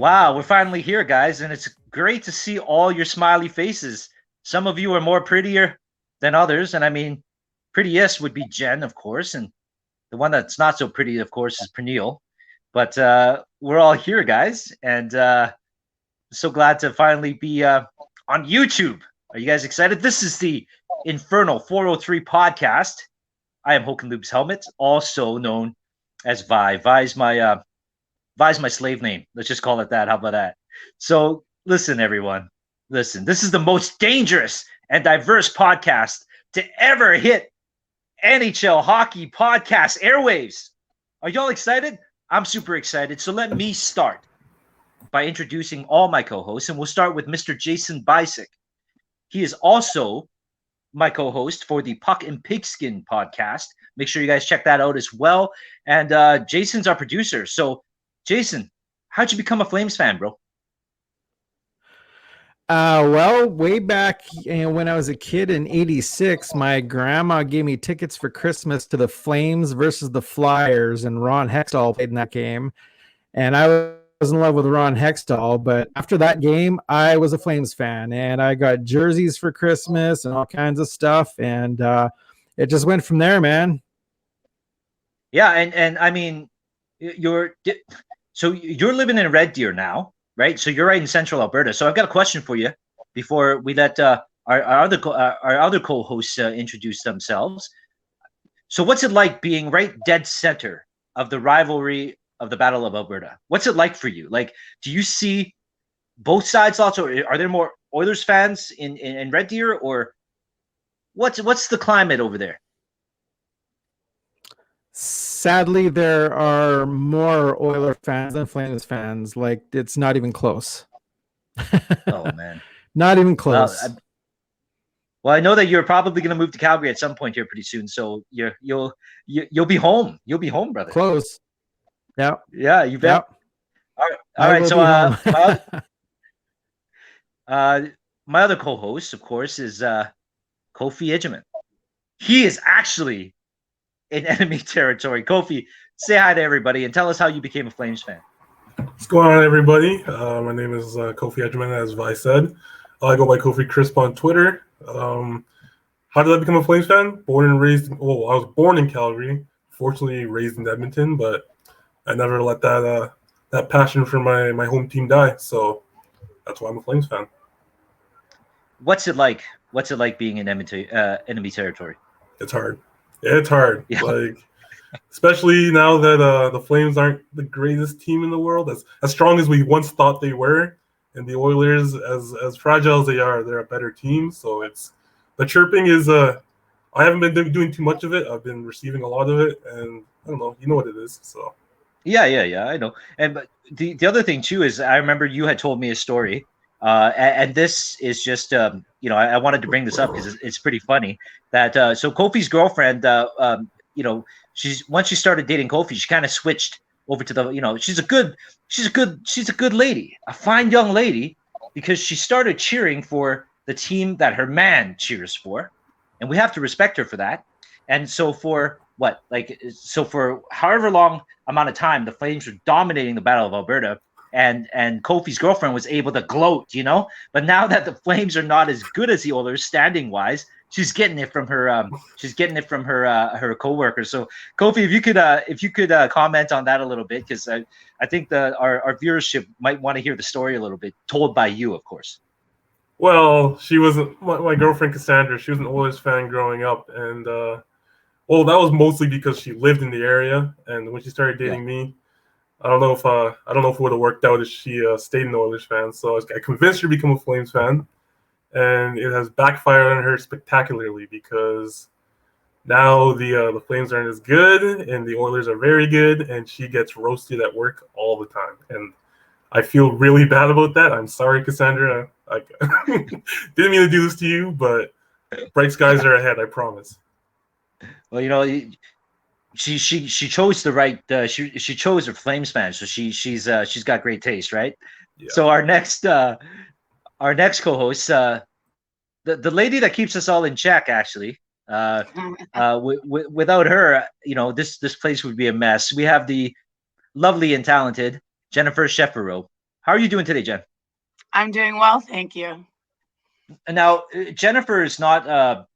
Wow, we're finally here, guys, and it's great to see all your smiley faces. Some of you are more prettier than others, and I mean, prettiest would be Jen, of course, and the one that's not so pretty, of course, is Pernille. But we're all here, guys, and so glad to finally be on YouTube. Are you guys excited? This is the Infernal 403 podcast. I am Hoken Luke's Helmet, also known as Vi. Vi's my slave name. Let's just call it that. How about that? So listen, everyone. Listen, this is the most dangerous and diverse podcast to ever hit NHL hockey podcast airwaves. Are y'all excited? I'm super excited. So let me start by introducing all my co-hosts, and we'll start with Mr. Jason Bisick. He is also my co-host for the Puck and Pigskin podcast. Make sure you guys check that out as well. And Jason's our producer. So Jason, how'd you become a Flames fan, bro? Well, way back when I was a kid in '86, my grandma gave me tickets for Christmas to the Flames versus the Flyers, and Ron Hextall played in that game. And I was in love with Ron Hextall, but after that game, I was a Flames fan, and I got jerseys for Christmas and all kinds of stuff, and it just went from there, man. Yeah, and I mean, you're living in Red Deer now, right? So you're right in Central Alberta. So I've got a question for you before we let our other co-hosts introduce themselves. So what's it like being right dead center of the rivalry of the Battle of Alberta? What's it like for you? Like, do you see both sides lots, or are there more Oilers fans in Red Deer, or what's the climate over there? Sadly, there are more Oiler fans than Flames fans. Like, it's not even close. Oh man, not even close. Well, I know that you're probably going to move to Calgary at some point here pretty soon. So you'll be home. You'll be home, brother. Close. Yeah. Yeah, you bet. Yep. All right. So my other co-host, of course, is Kofi Edgeman. He is actually in enemy territory. Kofi, say hi to everybody and tell us how you became a Flames fan. What's going on, everybody? My name is Kofi Edgeman, as Vi said. I go by Kofi Crisp on Twitter. How did I become a Flames fan? I was born in Calgary, fortunately raised in Edmonton, but I never let that passion for my home team die. So that's why I'm a Flames fan. What's it like? What's it like being in enemy territory? It's hard. It's hard. Yeah. Like, especially now that the Flames aren't the greatest team in the world, as strong as we once thought they were, and the Oilers, as fragile as they are, they're a better team. So the chirping is I haven't been doing too much of it. I've been receiving a lot of it, and I don't know. You know what it is. So yeah, I know. And but the other thing too is I remember you had told me a story, and this is just I wanted to bring this up because it's pretty funny that so Kofi's girlfriend once she started dating Kofi, she kind of switched over to the she's a good lady, a fine young lady, because she started cheering for the team that her man cheers for, and we have to respect her for that. And so for however long amount of time the Flames were dominating the Battle of Alberta, and Kofi's girlfriend was able to gloat, but now that the Flames are not as good as the Oilers standing wise, she's getting it from her her coworkers. So Kofi, if you could comment on that a little bit, because I think our viewership might want to hear the story a little bit, told by you, of course. Well, she wasn't my girlfriend Cassandra. She was an Oilers fan growing up, and that was mostly because she lived in the area. And when she started dating me, I don't know if it would have worked out if she stayed an Oilers fan. So I convinced her to become a Flames fan, and it has backfired on her spectacularly because now the Flames aren't as good, and the Oilers are very good, and she gets roasted at work all the time. And I feel really bad about that. I'm sorry, Cassandra. I didn't mean to do this to you, but bright skies are ahead. I promise. Well, she chose the right. She chose her Flames fan, so she's got great taste, right? Yeah. So our next co-host, the lady that keeps us all in check, actually. Without her, this place would be a mess. We have the lovely and talented Jennifer Shefferow. How are you doing today, Jen? I'm doing well, thank you. And now, Jennifer is not.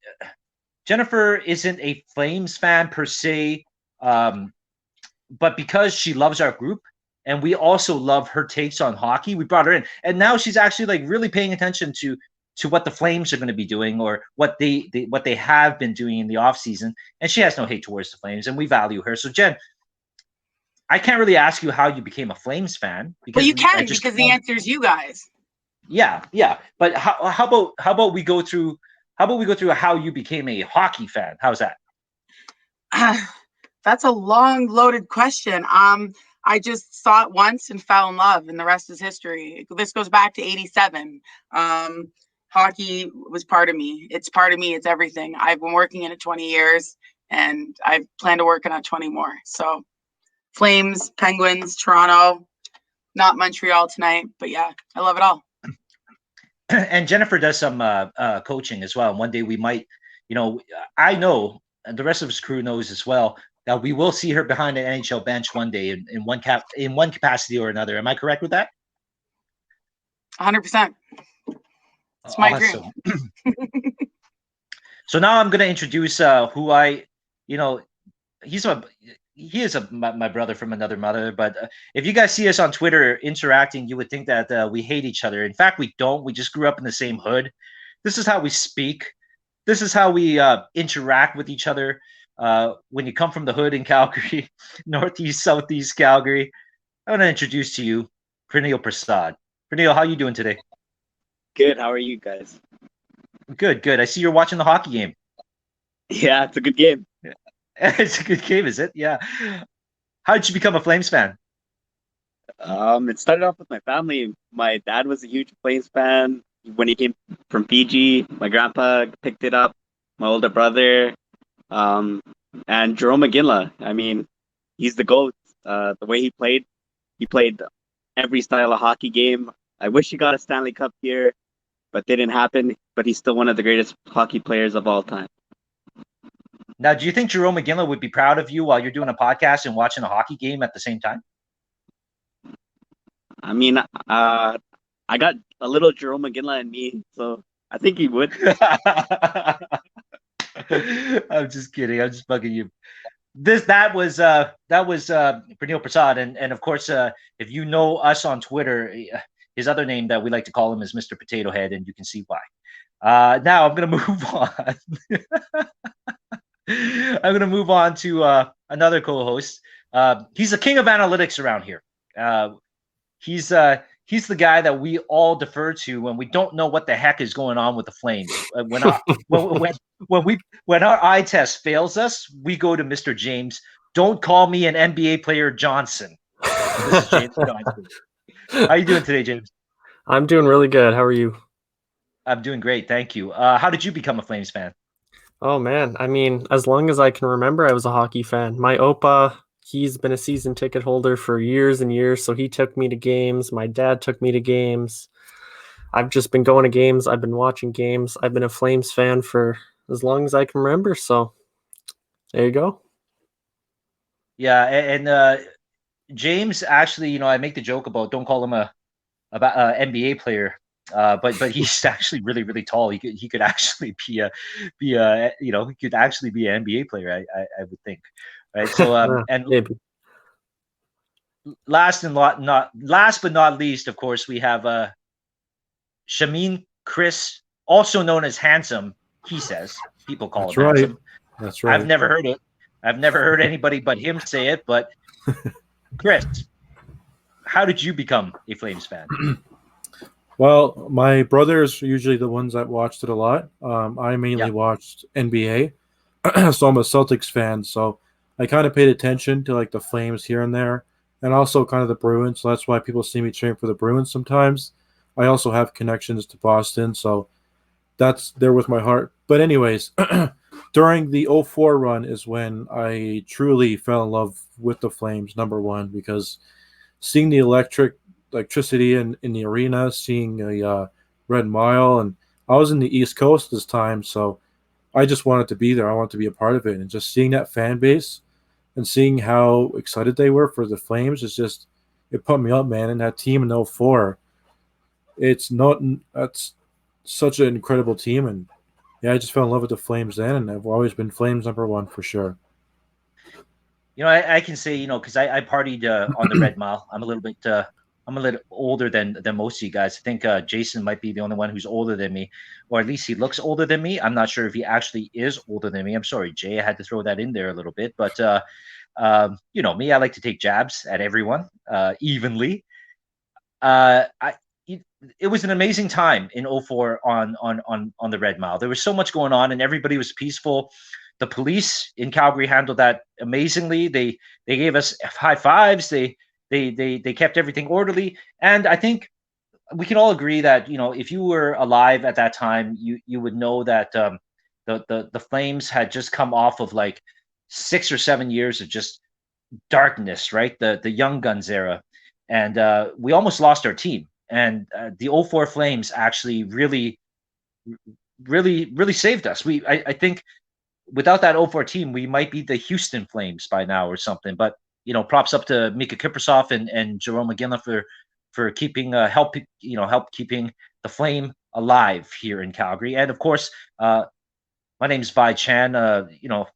Jennifer isn't a Flames fan per se, um, but because she loves our group and we also love her takes on hockey, we brought her in, and now she's actually like really paying attention to what the Flames are going to be doing or what they have been doing in the off season. And she has no hate towards the Flames, and we value her. So, Jen, I can't really ask you how you became a Flames fan because Well, you can because the answer is you guys. Yeah. But how about we go through how you became a hockey fan? How's that? That's a long, loaded question. I just saw it once and fell in love, and the rest is history. This goes back to '87. Hockey was part of me. It's part of me. It's everything. I've been working in it 20 years, and I plan to work in it 20 more. So, Flames, Penguins, Toronto, not Montreal tonight, but yeah, I love it all. And Jennifer does some coaching as well. And one day we might, I know, and the rest of his crew knows as well, that we will see her behind an NHL bench one day in one capacity or another. Am I correct with that? 100%. It's my dream. So now I'm going to introduce who he is my brother from another mother. But if you guys see us on Twitter interacting, you would think that we hate each other. In fact, we don't. We just grew up in the same hood. This is how we speak. This is how we interact with each other. When you come from the hood in Calgary, northeast, southeast Calgary, I want to introduce to you Pranil Prasad. Pranil, how are you doing today? Good. How are you guys? Good. I see you're watching the hockey game. Yeah, it's a good game. It's a good game, is it? Yeah. How did you become a Flames fan? It started off with my family. My dad was a huge Flames fan when he came from Fiji. My grandpa picked it up. My older brother, and Jerome McGinley. I mean, he's the GOAT. The way he played every style of hockey game. I wish he got a Stanley Cup here, but didn't happen. But he's still one of the greatest hockey players of all time. Now, do you think Jerome McGinley would be proud of you while you're doing a podcast and watching a hockey game at the same time? I mean, I got a little Jerome McGinley in me, so I think he would. I'm just kidding. I'm just bugging you. That was Pranil Prasad, and of course, if you know us on Twitter, his other name that we like to call him is Mr. Potato Head, and you can see why. Now I'm gonna move on. I'm going to move on to another co-host. He's the king of analytics around here. He's the guy that we all defer to when we don't know what the heck is going on with the Flames. When our eye test fails us, we go to Mr. James. Don't call me an NBA player Johnson. This is James Johnson. How are you doing today, James? I'm doing really good. How are you? I'm doing great, thank you. How did you become a Flames fan? Oh, man. I mean, as long as I can remember, I was a hockey fan. My Opa, he's been a season ticket holder for years and years, so he took me to games. My dad took me to games. I've just been going to games. I've been watching games. I've been a Flames fan for as long as I can remember, so there you go. Yeah, and James, actually, I make the joke about don't call him a NBA player. But he's actually really, really tall. He could actually be he could actually be an NBA player. I would think, right? So and maybe. last but not least, of course, we have Shameen Chris, also known as Handsome. He says people call him Handsome. That's right. I've never heard it. I've never heard anybody but him say it. But Chris, how did you become a Flames fan? Well, my brothers are usually the ones that watched it a lot. I mainly watched NBA, so I'm a Celtics fan. So I kind of paid attention to like the Flames here and there, and also kind of the Bruins. So that's why people see me cheering for the Bruins sometimes. I also have connections to Boston, so that's there with my heart. But anyways, during the 04 run is when I truly fell in love with the Flames, number one, because seeing the electricity in the arena, seeing a Red Mile, and I was in the East Coast this time, so I just wanted to be there. I wanted to be a part of it, and just seeing that fan base and seeing how excited they were for the Flames it put me up, man. And that team in 04, that's such an incredible team. And yeah, I just fell in love with the Flames then, and I've always been Flames #1 for sure. I can say, because I partied on the Red Mile. I'm a little older than most of you guys. I think Jason might be the only one who's older than me, or at least he looks older than me. I'm not sure if he actually is older than me. I'm sorry, Jay. I had to throw that in there a little bit, but me, I like to take jabs at everyone evenly. It was an amazing time in 04 on the Red Mile. There was so much going on, and everybody was peaceful. The police in Calgary handled that amazingly. They gave us high fives. They kept everything orderly, and I think we can all agree that if you were alive at that time, you would know that the Flames had just come off of like 6 or 7 years of just darkness, right? The Young Guns era, and we almost lost our team. And the 04 Flames actually really saved us. I think without that 04 team, we might be the Houston Flames by now or something. But props up to Mika Kiprasov and Jerome McGinley for keeping help keeping the flame alive here in Calgary. And of course, my name is Vi Chan,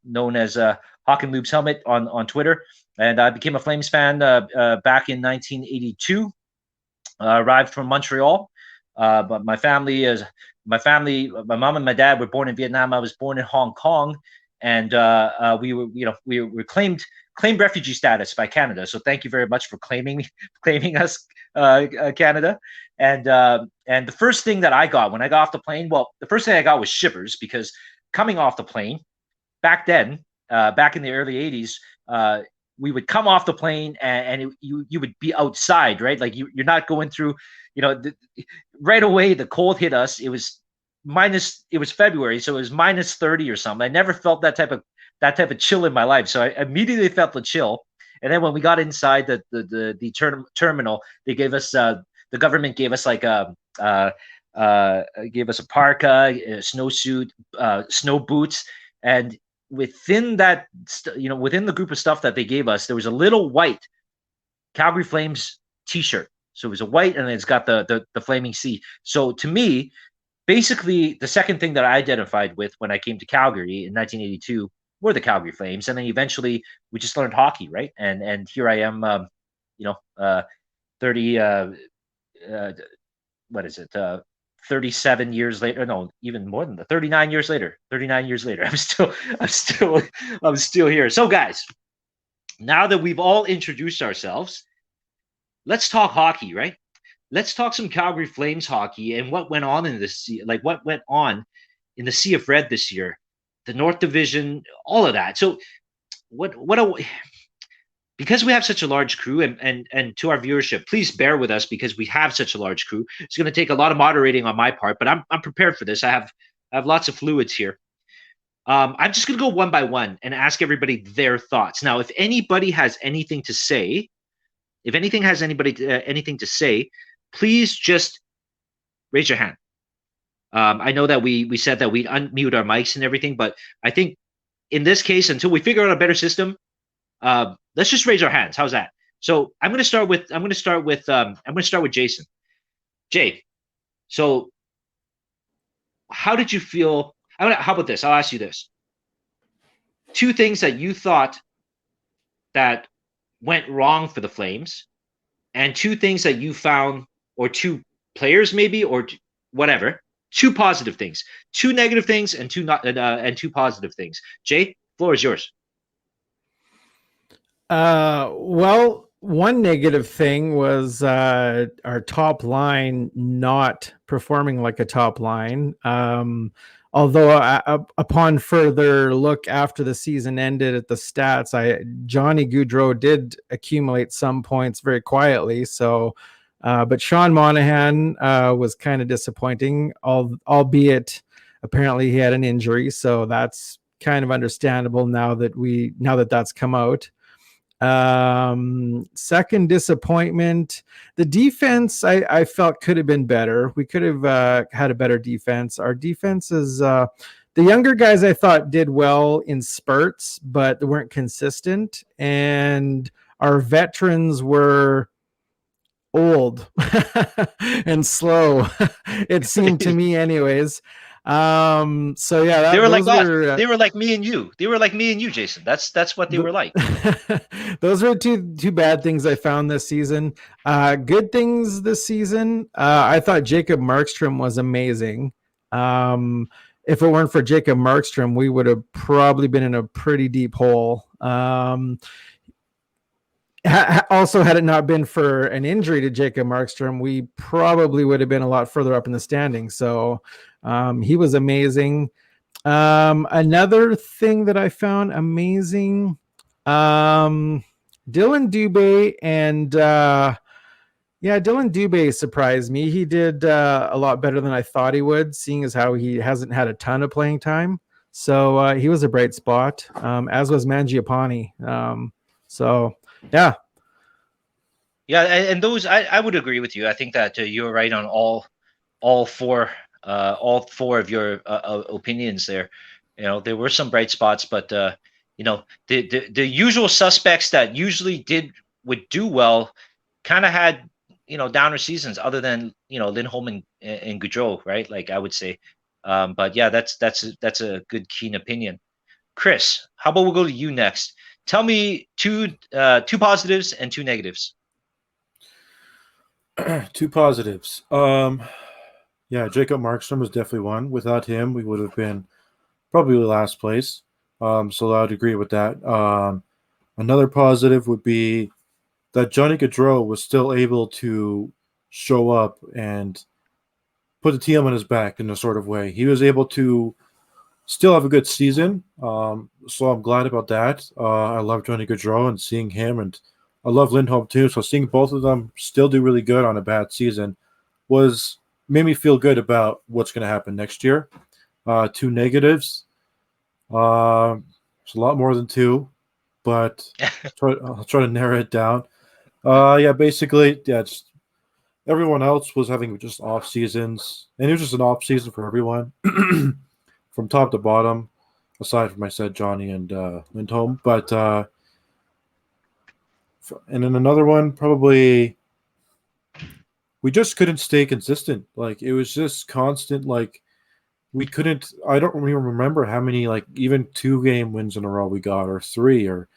known as Hawk and Lube's Helmet on Twitter, and I became a Flames fan back in 1982. Arrived from Montreal, but my mom and my dad were born in Vietnam. I was born in Hong Kong, and we were claimed refugee status by Canada. So thank you very much for claiming us, Canada. And the first thing that I got when I got off the plane, the first thing I got was shivers, because coming off the plane back then, back in the early 80s, we would come off the plane and you would be outside, right? Like you're not going through, right away the cold hit us. It was February, so it was minus 30 or something. I never felt that type of chill in my life. So I immediately felt the chill. And then when we got inside the terminal, they gave us the government gave us like gave us a parka, a snowsuit, snow boots, and within that, within the group of stuff that they gave us, there was a little white Calgary Flames T-shirt. So it was a white, and it's got the flaming C. So to me, basically, the second thing that I identified with when I came to Calgary in 1982 were the Calgary Flames, and then eventually we just learned hockey, right? And here I am, 37 years later, no, even more than 39 years later. I'm still here. So guys, now that we've all introduced ourselves, let's talk hockey, right? Let's talk some Calgary Flames hockey and what went on in the Sea of Red this year, the North Division, all of that. So because we have such a large crew, and to our viewership, please bear with us because we have such a large crew. It's going to take a lot of moderating on my part, but I'm prepared for this. I have lots of fluids here. I'm just going to go one by one and ask everybody their thoughts. Now, if anybody has anything to say, anything to say, please just raise your hand. I know that we said that we'd unmute our mics and everything, but I think in this case, until we figure out a better system, let's just raise our hands. How's that? So I'm going to start with Jason. Jay, so how did you feel? How about this? I'll ask you this. 2 things that you thought that went wrong for the Flames, and 2 things that you found, or 2 players maybe, or whatever. 2 positive things, 2 negative things, and 2 positive things. Jay, floor is yours. Well, one negative thing was our top line not performing like a top line. Although upon further look after the season ended at the stats, Johnny Gaudreau did accumulate some points very quietly. So, but Sean Monahan was kind of disappointing, albeit apparently he had an injury. So that's kind of understandable now that that's come out. Second disappointment, the defense I felt could have been better. We could have had a better defense. Our defense is the younger guys I thought did well in spurts, but they weren't consistent, and our veterans were old and slow. It seemed to me, anyways. So yeah, They were like those us. were They were like me and you. They were like me and you, Jason. That's what they were like. those were two bad things I found this season. Good things this season. I thought Jacob Markstrom was amazing. If it weren't for Jacob Markstrom, we would have probably been in a pretty deep hole. Also, had it not been for an injury to Jacob Markstrom, we probably would have been a lot further up in the standings. So he was amazing. Another thing that I found amazing, Dylan Dubé and Dylan Dubé surprised me. He did a lot better than I thought he would, seeing as how he hasn't had a ton of playing time. So he was a bright spot, as was Mangiapane. So yeah. Yeah, and those I would agree with you. I think that you're right on all four of your opinions there. You know, there were some bright spots, but you know, the usual suspects that usually would do well kind of had, you know, downer seasons, other than, you know, Lindholm and Gaudreau, right? Like, I would say. But yeah, that's a good, keen opinion. Chris, how about we'll go to you next? Tell me two positives and two negatives. Two positives. Yeah, Jacob Markstrom was definitely one. Without him, we would have been probably last place. So I would agree with that. Another positive would be that Johnny Gaudreau was still able to show up and put the team on his back in a sort of way. He was able to still have a good season. So I'm glad about that. I love Johnny Gaudreau and seeing him, and I love Lindholm too. So seeing both of them still do really good on a bad season made me feel good about what's going to happen next year. Two negatives. It's a lot more than two, but I'll try to narrow it down. Basically, just everyone else was having just off seasons, and it was just an off season for everyone, from top to bottom, aside from I said Johnny and Lindholm. But and then another one, probably, we just couldn't stay consistent. Like, it was just constant. Like, we couldn't. I don't even remember how many, like, even 2-game wins in a row we got, or 3, or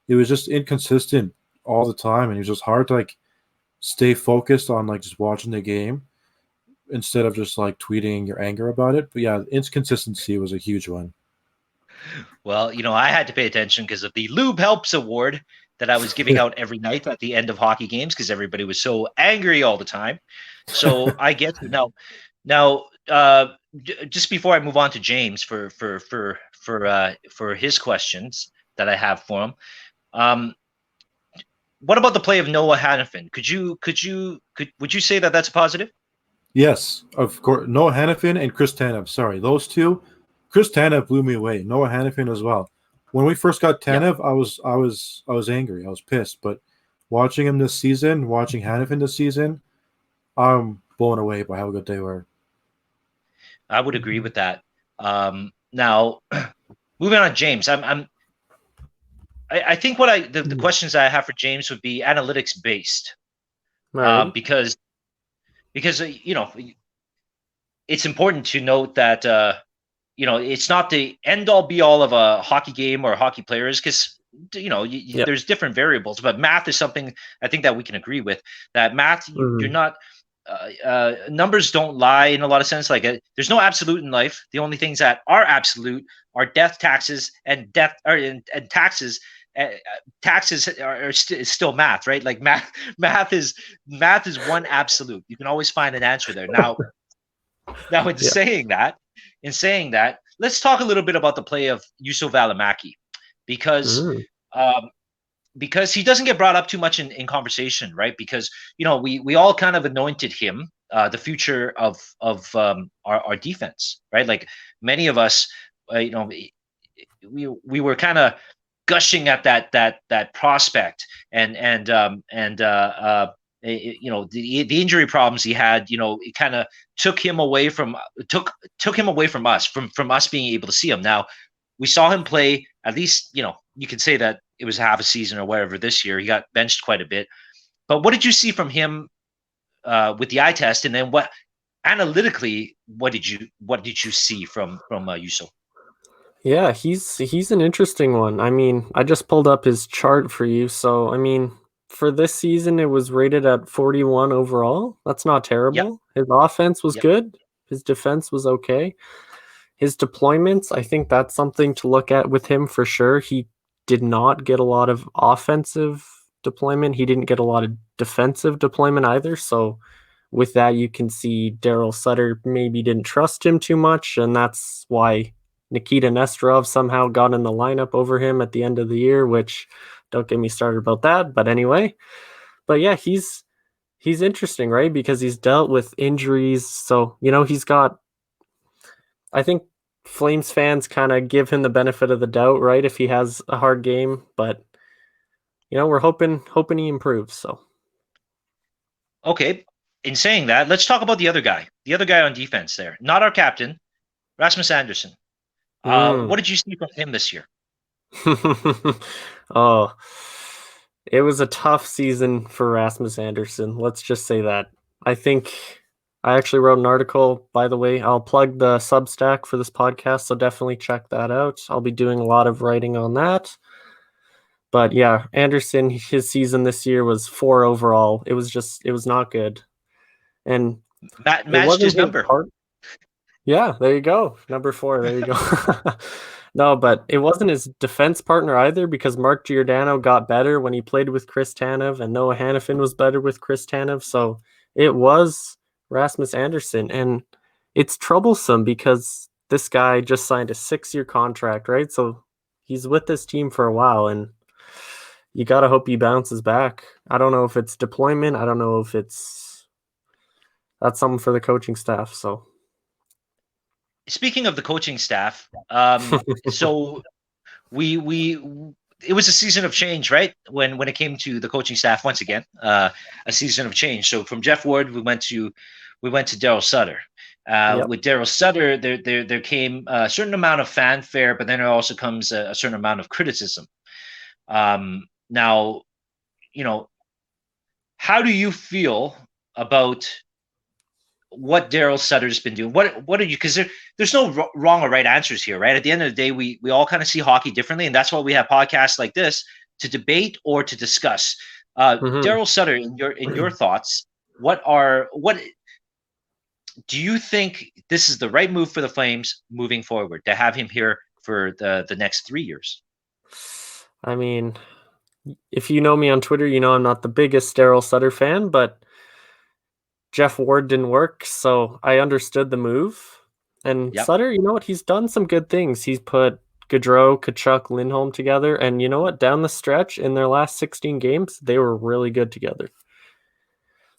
it was just inconsistent all the time, and it was just hard to, like, stay focused on, like, just watching the game instead of just, like, tweeting your anger about it. But yeah, inconsistency was a huge one. Well, you know, I had to pay attention because of the Lube Helps Award that I was giving out every night at the end of hockey games, because everybody was so angry all the time. So I get you now. Just before I move on to James for his questions that I have for him, what about the play of Noah Hannafin? Would you say that that's a positive? Yes, of course. Noah Hannafin and Chris Tanev. Sorry, those two. Chris Tanev blew me away. Noah Hannafin as well. When we first got Tanev, yeah. I was angry. I was pissed. But watching him this season, watching Hannafin this season, I'm blown away by how good they were. I would agree with that. Now, moving on, James. I think the questions I have for James would be analytics based, Right. because you know, it's important to note that you know, it's not the end all be all of a hockey game or hockey players, because, you know, there's different variables, but math is something I think that we can agree with. That math, you're not. Numbers don't lie in a lot of sense. Like, there's no absolute in life. The only things that are absolute are death, taxes, and taxes. Taxes is still math, right? Like, math is one absolute. You can always find an answer there. Now in saying that, let's talk a little bit about the play of Juuso Välimäki, because he doesn't get brought up too much in conversation, right? Because, you know, we all kind of anointed him the future of our defense, right? Like, many of us, you know, we were kind of gushing at that prospect, and you know, the injury problems he had, you know, it kind of took him away from us, from us being able to see him. Now, we saw him play, at least, you know, you could say that it was half a season or whatever this year. He got benched quite a bit. But what did you see from him with the eye test, and then what analytically, what did you see from Yuso? Yeah, he's an interesting one. I mean, I just pulled up his chart for you. So, I mean, for this season, it was rated at 41 overall. That's not Yep. terrible. His offense was Yep. good. His defense was okay. His deployments, I think that's something to look at with him for sure. He did not get a lot of offensive deployment. He didn't get a lot of defensive deployment either. So, with that, you can see Daryl Sutter maybe didn't trust him too much, and that's why Nikita Nesterov somehow got in the lineup over him at the end of the year, which don't get me started about that. But anyway, but yeah, he's interesting, right? Because he's dealt with injuries. So, he's got, I think Flames fans kind of give him the benefit of the doubt, right? If he has a hard game, but we're hoping he improves. So Okay. In saying that, let's talk about the other guy on defense there. Not our captain, Rasmus Anderson. What did you see from him this year? Oh, it was a tough season for Rasmus Anderson. Let's just say that. I think I actually wrote an article, by the way. I'll plug the Substack for this podcast, so definitely check that out. I'll be doing a lot of writing on that. But yeah, Anderson, his season this year was 4 overall. It was not good. And Matched his number. Yeah, there you go. Number 4, there you go. No, but it wasn't his defense partner either, because Mark Giordano got better when he played with Chris Tanev, and Noah Hannafin was better with Chris Tanev. So it was Rasmus Anderson. And it's troublesome because this guy just signed a 6-year contract, right? So he's with this team for a while, and you got to hope he bounces back. I don't know if it's deployment. I don't know if that's something for the coaching staff. So speaking of the coaching staff, so it was a season of change, right? When it came to the coaching staff, once again, a season of change. So from Jeff Ward, we went to Daryl Sutter. Yep. With Daryl Sutter, there came a certain amount of fanfare, but then there also comes a certain amount of criticism. Now, how do you feel about what Daryl Sutter's been doing? What are you? Because there's no wrong or right answers here, right? At the end of the day, we all kind of see hockey differently, and that's why we have podcasts like this to debate or to discuss. Daryl Sutter, in your thoughts, what do you think this is the right move for the Flames moving forward, to have him here for the next 3 years? I mean, if you know me on Twitter, I'm not the biggest Daryl Sutter fan, but Jeff Ward didn't work, so I understood the move. And Yep. Sutter, you know what? He's done some good things. He's put Gaudreau, Tkachuk, Lindholm together, and you know what? Down the stretch, in their last 16 games, they were really good together.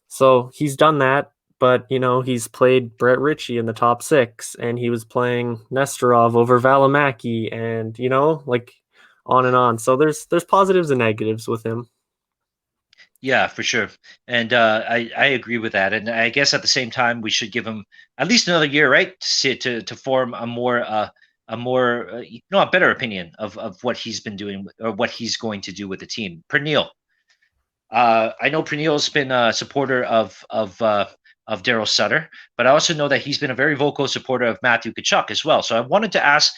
So he's done that, but he's played Brett Ritchie in the top 6, and he was playing Nesterov over Valimaki, and on and on. So there's positives and negatives with him. Yeah, for sure. And I agree with that. And I guess at the same time, we should give him at least another year, right? To form a better opinion of what he's been doing or what he's going to do with the team. Pernille. I know Pernille's been a supporter of Daryl Sutter, but I also know that he's been a very vocal supporter of Matthew Tkachuk as well. So I wanted to ask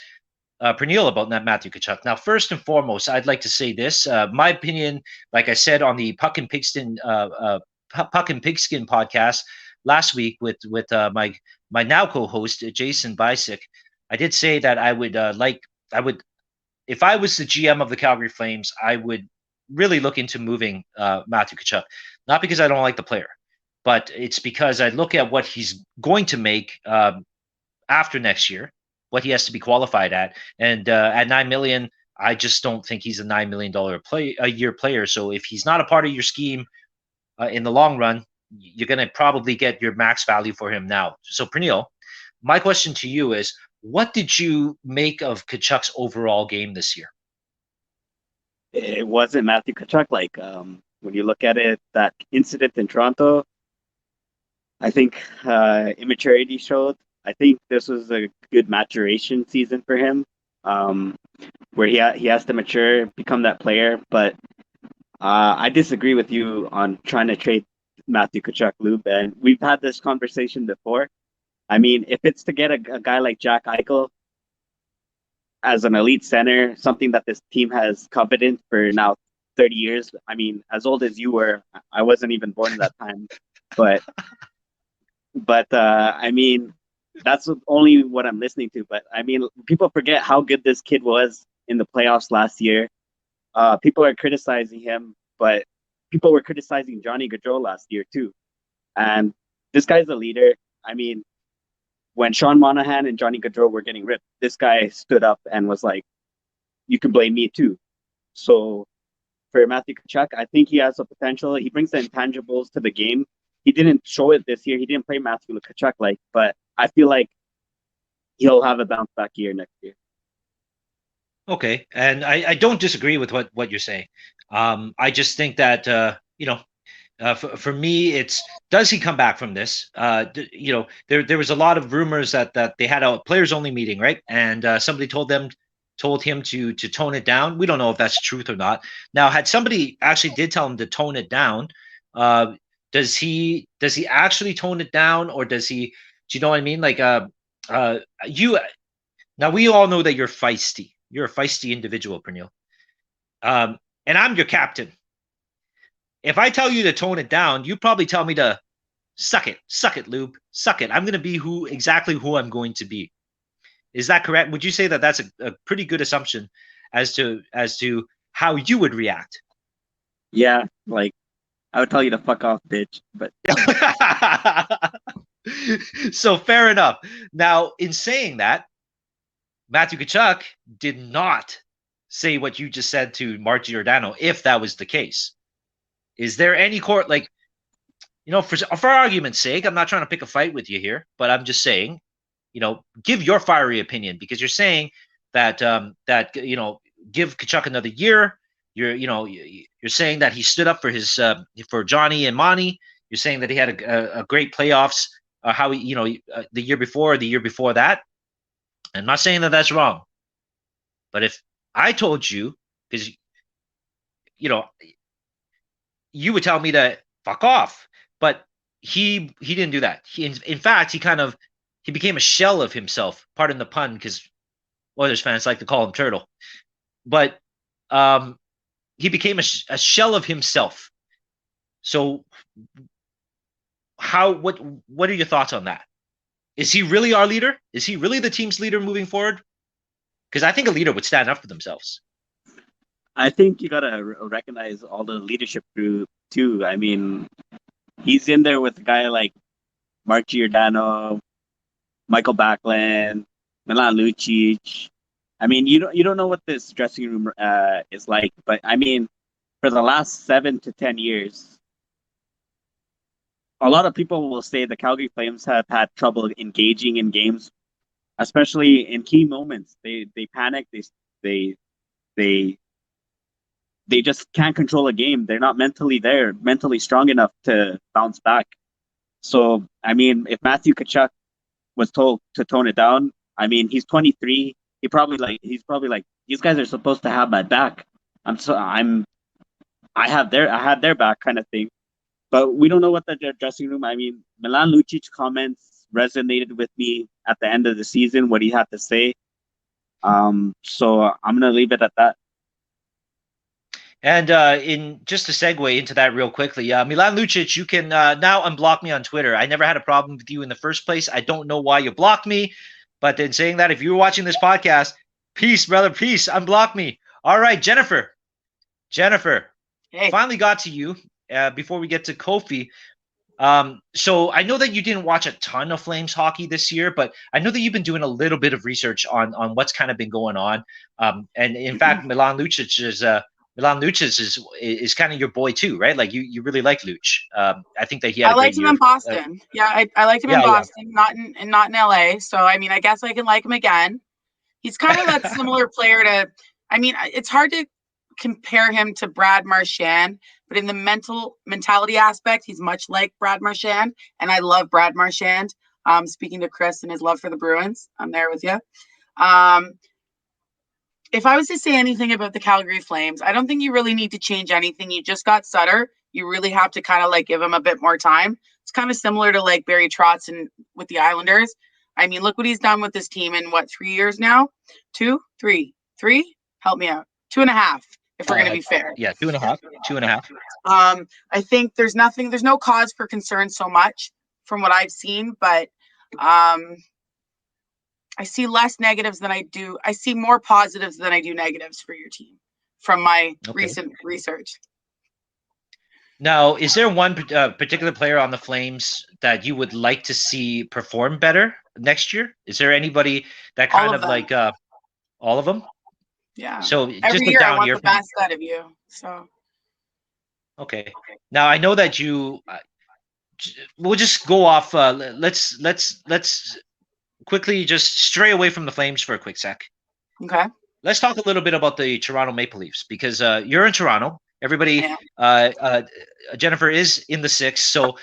Pernille about Matthew Tkachuk. Now, first and foremost, I'd like to say this. My opinion, like I said on the Puck and Pigskin podcast last week with my now co-host Jason Bisick, I did say that I would if I was the GM of the Calgary Flames, I would really look into moving Matthew Tkachuk. Not because I don't like the player, but it's because I look at what he's going to make after next year, what he has to be qualified at, and at $9 million, I just don't think he's a $9 million a year player. So if he's not a part of your scheme in the long run, you're going to probably get your max value for him now. So Pernille, my question to you is, what did you make of Tkachuk's overall game this year? It wasn't Matthew Tkachuk. When you look at it, that incident in Toronto, I think immaturity showed. I think this was a good maturation season for him, where he has to mature, become that player. But I disagree with you on trying to trade Matthew Tkachuk, Lube, and we've had this conversation before. I mean, if it's to get a guy like Jack Eichel as an elite center, something that this team has coveted for now 30 years. I mean, as old as you were, I wasn't even born at that time, but I mean, that's only what I'm listening to. But I mean, people forget how good this kid was in the playoffs last year. People are criticizing him, but people were criticizing Johnny Gaudreau last year too. And this guy's a leader. I mean, when Sean Monahan and Johnny Gaudreau were getting ripped, this guy stood up and was like, "You can blame me too." So for Matthew Tkachuk, I think he has the potential. He brings the intangibles to the game. He didn't show it this year. He didn't play Matthew Tkachuk but I feel like he'll have a bounce back year next year. Okay, and I don't disagree with what you're saying. I just think that for me, it's does he come back from this? There was a lot of rumors that they had a players only meeting, right? And somebody told him to tone it down. We don't know if that's truth or not. Now, had somebody actually did tell him to tone it down, does he actually tone it down, or does he? Do you know what I mean? Like, you. Now we all know that you're feisty. You're a feisty individual, Pernille. And I'm your captain. If I tell you to tone it down, you probably tell me to suck it, Lube, suck it. I'm going to be exactly who I'm going to be. Is that correct? Would you say that that's a pretty good assumption as to how you would react? Yeah, like I would tell you to fuck off, bitch. But so fair enough. Now, in saying that, Matthew Tkachuk did not say what you just said to Mark Giordano, if that was the case. Is there any court, like, for argument's sake, I'm not trying to pick a fight with you here, but I'm just saying, give your fiery opinion, because you're saying that give Tkachuk another year. You're saying that he stood up for Johnny and Monty. You're saying that he had a great playoffs. How he, the year before or the year before that. I'm not saying that that's wrong, but if I told you, because you would tell me to fuck off, but he didn't do that. In fact, he became a shell of himself. Pardon the pun, because Oilers fans like to call him Turtle, but he became a shell of himself. So, what are your thoughts on that? Is he really our leader? Is he really the team's leader moving forward? Because I think a leader would stand up for themselves. I think you gotta recognize all the leadership group too. I mean, he's in there with a guy like Mark Giordano, Michael Backlund, Milan Lucic. I mean, you don't know what this dressing room is like, but I mean, for the last 7 to 10 years, a lot of people will say the Calgary Flames have had trouble engaging in games, especially in key moments. They panic. They just can't control a game. They're not mentally strong enough to bounce back. So, I mean, if Matthew Tkachuk was told to tone it down, I mean, he's 23. He's probably like, these guys are supposed to have my back. I had their back, kind of thing. But we don't know what the dressing room. I mean, Milan Lucic's comments resonated with me at the end of the season, what he had to say. So I'm gonna leave it at that. And in just to segue into that real quickly, Milan Lucic, you can now unblock me on Twitter. I never had a problem with you in the first place. I don't know why you blocked me, but in saying that, if you were watching this podcast, peace, brother, peace. Unblock me. All right, Jennifer, Hey. finally got to you. Before we get to Kofi, so I know that you didn't watch a ton of Flames hockey this year, but I know that you've been doing a little bit of research on what's kind of been going on. And in fact, Milan Lucic is kind of your boy too, right? Like you really like Luch. I think that he had. I liked him in Boston. I liked him in Boston, not in LA. So I mean, I guess I can like him again. He's kind of that similar player to. I mean, it's hard to compare him to Brad Marchand, but in the mentality aspect, he's much like Brad Marchand, and I love Brad Marchand. Speaking to Chris and his love for the Bruins, I'm there with you. If I was to say anything about the Calgary Flames, I don't think you really need to change anything. You just got Sutter. You really have to kind of like give him a bit more time. It's kind of similar to like Barry Trotz and with the Islanders. I mean, look what he's done with this team in what, 3 years now? 2, 3, 3? Help me out. 2.5, if we're going to be fair. Yeah, 2.5. 2.5. I think there's no cause for concern so much from what I've seen, but I see less negatives than I do. I see more positives than I do negatives for your team from my recent research. Now, is there one particular player on the Flames that you would like to see perform better next year? Is there anybody that kind of like all of them? Yeah. So every just year I want the best out of you. So. Okay. Now I know that you. We'll just go off. Let's quickly just stray away from the Flames for a quick sec. Okay. Let's talk a little bit about the Toronto Maple Leafs because you're in Toronto. Everybody, Jennifer is in the 6. So,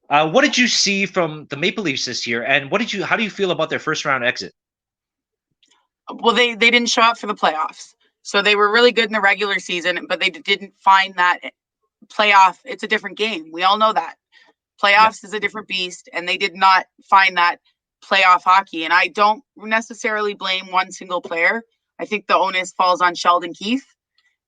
what did you see from the Maple Leafs this year, and how do you feel about their first round exit? Well, they didn't show up for the playoffs, so they were really good in the regular season, but they didn't find that playoff. It's a different game. We all know that playoffs is a different beast, and they did not find that playoff hockey. And I don't necessarily blame one single player. I think the onus falls on Sheldon Keefe.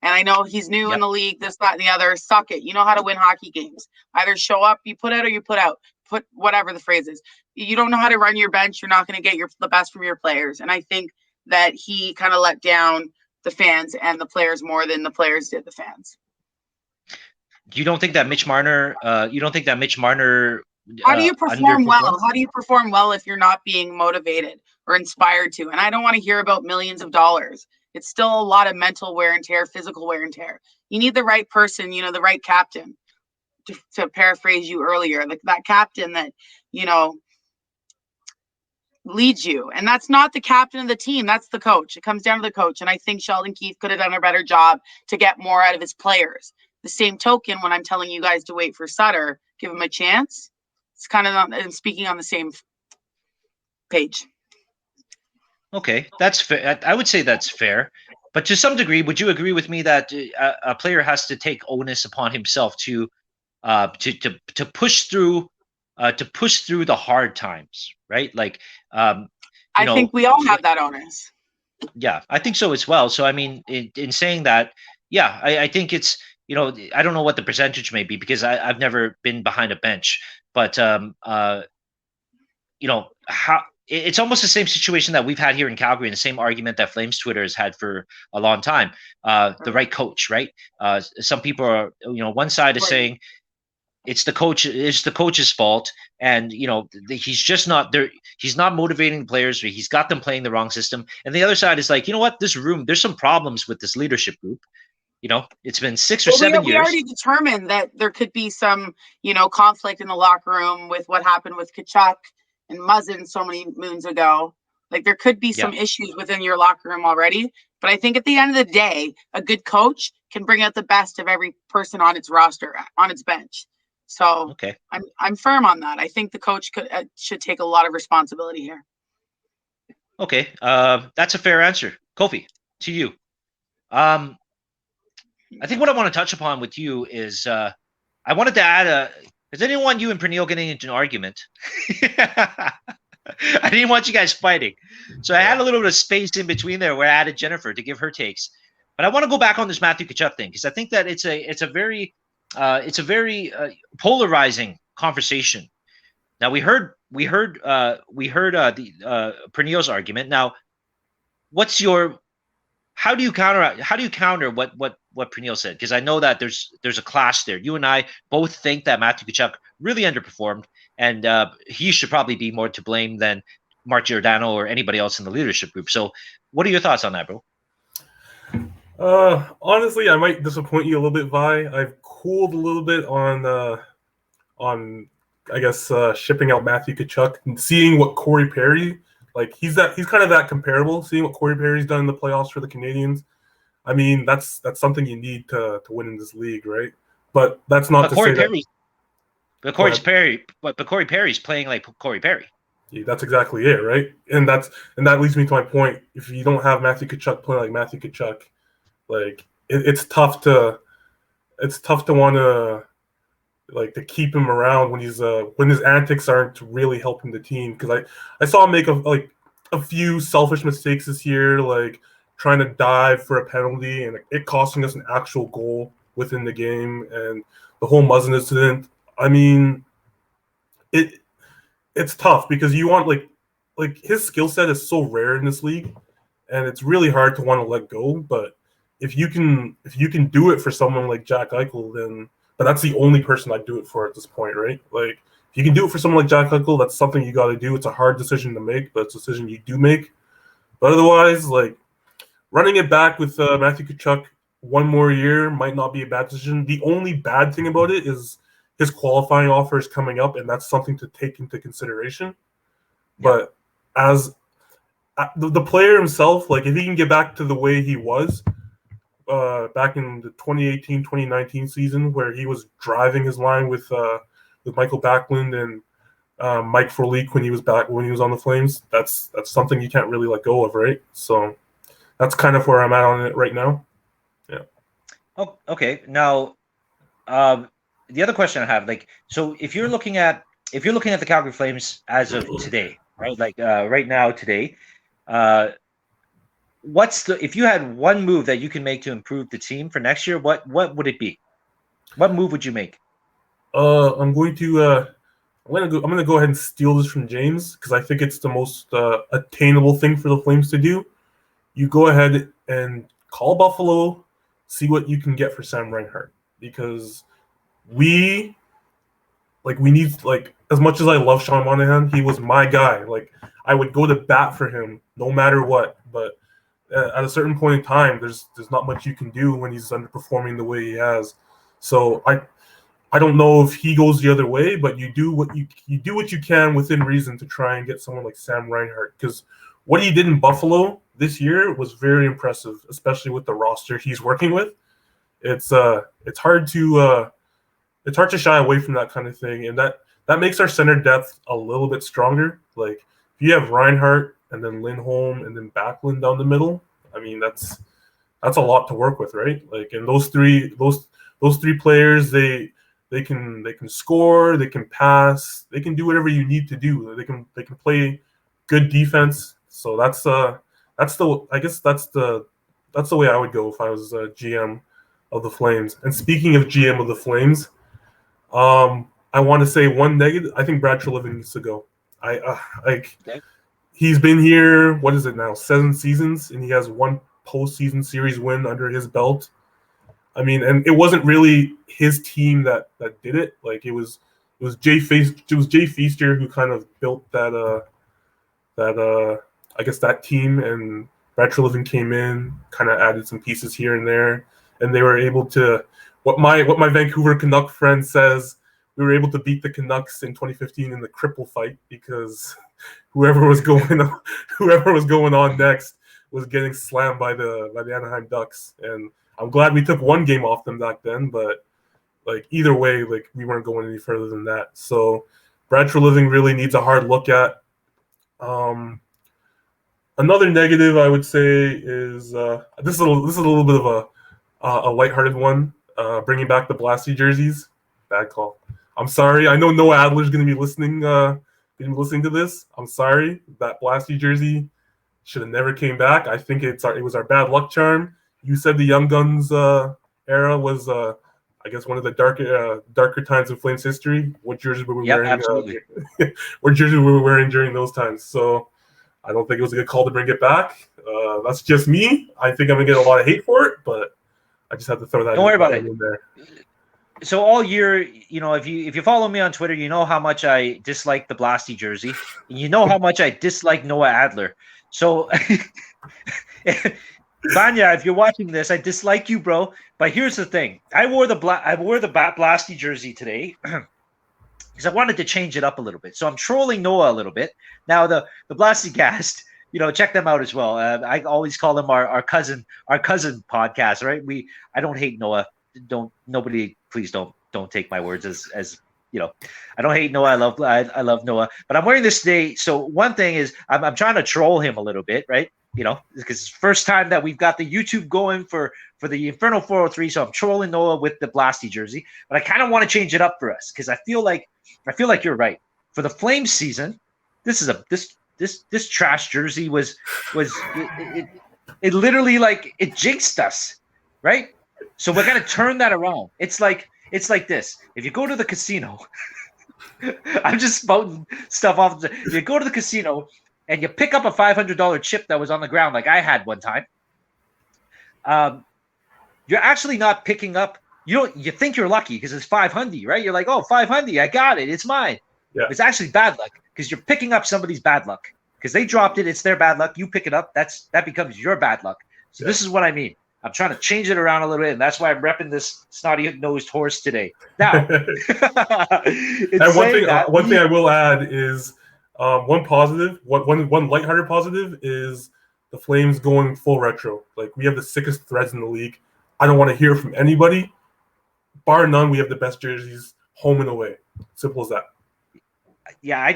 And I know he's new in the league, this, that, and the other. Suck it. You know how to win hockey games. Either show up, you put out, or you put out. Put whatever the phrase is. You don't know how to run your bench. You're not going to get the best from your players. And I think that he kind of let down the fans and the players more than the players did the fans. You don't think that Mitch Marner? How do you perform well? How do you perform well if you're not being motivated or inspired to? And I don't want to hear about millions of dollars. It's still a lot of mental wear and tear, physical wear and tear. You need the right person, the right captain, to paraphrase you earlier, like that captain that, leads you. And that's not the captain of the team. That's the coach. It comes down to the coach. And I think Sheldon Keefe could have done a better job to get more out of his players. The same token, when I'm telling you guys to wait for Sutter, give him a chance. It's kind of I'm speaking on the same page. Okay, that's fair. I would say that's fair. But to some degree, would you agree with me that a player has to take onus upon himself to push through the hard times, right? Like, I think we all have that onus. Yeah, I think so as well. So I mean, in saying that, yeah, I think it's I don't know what the percentage may be because I've never been behind a bench, but how it's almost the same situation that we've had here in Calgary, and the same argument that Flames Twitter has had for a long time. The right coach, right? Some people are, one side is saying it's the coach's fault, and he's just not there. He's not motivating the players. Or he's got them playing the wrong system. And the other side is like, there's some problems with this leadership group. It's been 6 or 7 years. We already determined that there could be some, conflict in the locker room with what happened with Tkachuk and Muzzin so many moons ago. Like there could be some issues within your locker room already. But I think at the end of the day, a good coach can bring out the best of every person on its roster, on its bench. So I'm firm on that. I think the coach should take a lot of responsibility here. Okay, that's a fair answer. Kofi, to you. I think what I want to touch upon with you is I wanted to add because I didn't want you and Pernille getting into an argument. I didn't want you guys fighting. So I had a little bit of space in between there where I added Jennifer to give her takes. But I want to go back on this Matthew Tkachuk thing because I think that it's a very polarizing conversation. Now we heard the Pernille's argument. Now, how do you counter what Pernille said? Because I know that there's a clash there. You and I both think that Matthew Tkachuk really underperformed, and he should probably be more to blame than Mark Giordano or anybody else in the leadership group. So, what are your thoughts on that, bro? Honestly, I might disappoint you a little bit, Vi. I've cooled a little bit on I guess shipping out Matthew Tkachuk and seeing what Corey Perry. Like he's kind of that comparable. Seeing what Corey Perry's done in the playoffs for the Canadians, I mean that's something you need to win in this league, right? But that's not to say that. But Corey Perry's playing like Corey Perry. Yeah, that's exactly it, right? And that leads me to my point. If you don't have Matthew Tkachuk playing like Matthew Tkachuk, like it's tough to want to like to keep him around when he's when his antics aren't really helping the team. Because I saw him make a few selfish mistakes this year, like trying to dive for a penalty and it costing us an actual goal within the game, and the whole Muzzin incident. I mean, it's tough because you want like his skill set is so rare in this league, and it's really hard to want to let go. But if you can do it for someone like Jack Eichel, then but that's the only person I'd do it for at this point, right? Like if you can do it for someone like Jack Eichel, that's something you got to do. It's a hard decision to make, but it's a decision you do make. But otherwise, like running it back with Matthew Tkachuk one more year might not be a bad decision. The only bad thing about it is his qualifying offer is coming up, and that's something to take into consideration. But as the player himself, like if he can get back to the way he was back in the 2018-2019 season, where he was driving his line with Michael Backlund and Mike Frolik when he was on the Flames, that's something you can't really let go of, right? So that's kind of where I'm at on it right now. Yeah. Oh, okay. Now, the other question I have, like, so if you're looking at the Calgary Flames as of today, right? Like right now, today, if you had one move that you can make to improve the team for next year, what would it be? What move would you make? I'm gonna go ahead and steal this from James because I think it's the most attainable thing for the Flames to do. You go ahead and call Buffalo, see what you can get for Sam Reinhart, because we need, like, as much as I love Sean Monahan, he was my guy. Like, I would go to bat for him no matter what. But at a certain point in time, there's not much you can do when he's underperforming the way he has. So I don't know if he goes the other way, but you do what you can within reason to try and get someone like Sam Reinhart, because what he did in Buffalo this year was very impressive, especially with the roster he's working with. It's hard to shy away from that kind of thing, and that makes our center depth a little bit stronger. Like if you have Reinhart and then Lindholm and then Backlund down the middle, I mean that's a lot to work with, right? Like, and those three players, they can score, they can pass, they can do whatever you need to do. They can play good defense. So that's the way I would go if I was a GM of the Flames. And speaking of GM of the Flames, I want to say one negative. I think Brad Treliving needs to go. He's been here, what is it now, 7 seasons, and he has one postseason series win under his belt. I mean, and it wasn't really his team that did it. Like it was Jay Feaster who kind of built that team, and Brad Treliving came in, kind of added some pieces here and there, and they were able to, what my Vancouver Canuck friend says, we were able to beat the Canucks in 2015 in the cripple fight, because whoever was going on next was getting slammed by the Anaheim Ducks. And I'm glad we took one game off them back then, but like either way, like we weren't going any further than that. So Brad Treliving really needs a hard look at. Another negative I would say is this is a little bit of a lighthearted one. Bringing back the Blasty jerseys, bad call. I'm sorry. I know Noah Adler's going to be listening to this. I'm sorry. That Blasty jersey should have never came back. I think it was our bad luck charm. You said the Young Guns era was, I guess, one of the darker times in Flames history. What jerseys were we wearing? Absolutely. What jerseys were we wearing during those times? So I don't think it was a good call to bring it back. That's just me. I think I'm going to get a lot of hate for it, but I just have to throw that. Don't worry about it. In there. So all year, if you follow me on Twitter, you know how much I dislike the Blasty jersey. And you know how much I dislike Noah Adler. So, Vanya, if you're watching this, I dislike you, bro. But here's the thing: I wore the Blasty jersey today because I wanted to change it up a little bit. So I'm trolling Noah a little bit. Now the Blasty cast, check them out as well. I always call them our cousin podcast, right? I don't hate Noah. Please don't take my words as I don't hate Noah. I love Noah, but I'm wearing this today. So one thing is I'm trying to troll him a little bit, right? because it's the first time that we've got the YouTube going for the Infernal 403. So I'm trolling Noah with the Blasty jersey, but I kind of want to change it up for us because I feel like you're right. For the Flames season, this trash jersey was it literally like it jinxed us, right? So we're gonna turn that around. It's like this. If you go to the casino, I'm just spouting stuff off. If you go to the casino and you pick up a $500 chip that was on the ground, like I had one time, you're actually not picking up. You think you're lucky because it's 500, right? You're like, oh, 500, I got it, it's mine. Yeah. It's actually bad luck because you're picking up somebody's bad luck because they dropped it. It's their bad luck. You pick it up. That becomes your bad luck. So This is what I mean. I'm trying to change it around a little bit, and that's why I'm repping this snotty-nosed horse today. Now, and one thing I will add is one positive, one lighthearted positive is the Flames going full retro. Like, we have the sickest threads in the league. I don't want to hear from anybody. Bar none, we have the best jerseys, home and away. Simple as that. Yeah, I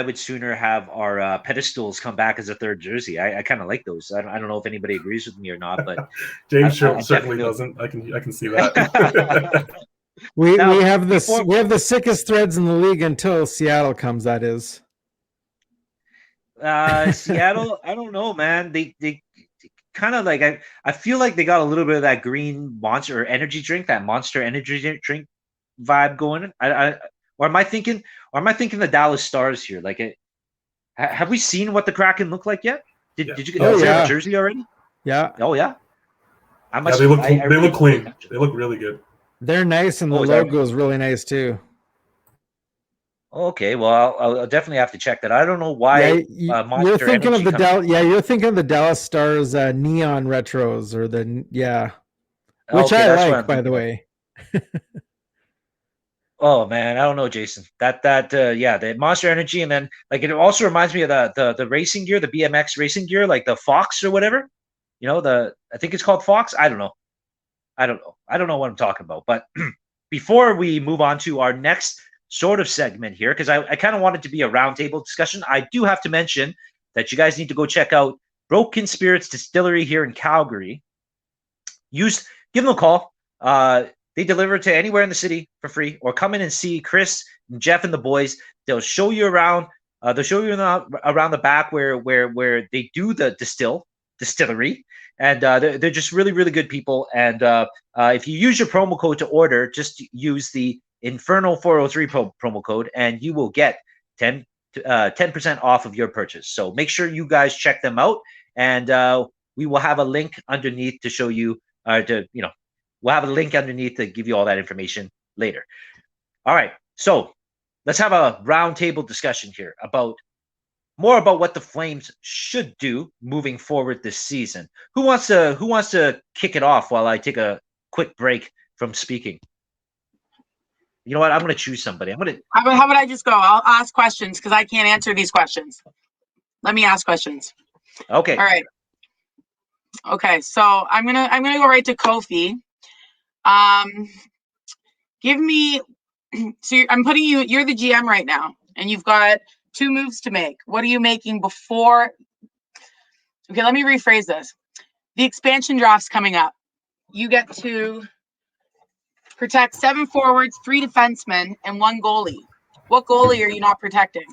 would sooner have our pedestals come back as a third jersey. I kind of like those. I don't know if anybody agrees with me or not, but James certainly doesn't. I can see that. we have the sickest threads in the league until Seattle comes. That is. Seattle, I don't know, man. They kind of like I feel like they got a little bit of that green monster energy drink, that Monster energy drink vibe going. Or am I thinking the Dallas Stars here? Like, have we seen what the Kraken look like yet? Did you get a jersey already? Yeah. Oh yeah. They look clean. They look really good. They're nice, and the logo is really nice too. Okay, well, I'll definitely have to check that. I don't know why. You're thinking of the You're thinking of the Dallas Stars neon retros, or which I like, by the way. Oh man, I don't know, Jason. The Monster Energy, and then like it also reminds me of the racing gear, the BMX racing gear, like the Fox or whatever. I think it's called Fox. I don't know. I don't know what I'm talking about. But before we move on to our next sort of segment here, because I kind of want it to be a roundtable discussion, I do have to mention that you guys need to go check out Broken Spirits Distillery here in Calgary. Give them a call. They deliver to anywhere in the city for free, or come in and see Chris and Jeff and the boys. They'll show you around. They'll show you around the back where they do the distillery, and they're just really, really good people. And if you use your promo code to order, just use the Infernal 403 promo code, and you will get 10% off of your purchase. So make sure you guys check them out, and we will have a link underneath to show you we'll have a link underneath to give you all that information later. All right, so let's have a roundtable discussion here about what the Flames should do moving forward this season. Who wants to kick it off while I take a quick break from speaking? You know what? I'm going to choose somebody. How about I just go? I'll ask questions because I can't answer these questions. Let me ask questions. Okay. All right. Okay, so I'm gonna go right to Kofi. Give me. So I'm putting you. You're the GM right now, and you've got 2 moves to make. What are you making before? Okay, let me rephrase this. The expansion draft's coming up. You get to protect 7 forwards, 3 defensemen, and 1 goalie. What goalie are you not protecting?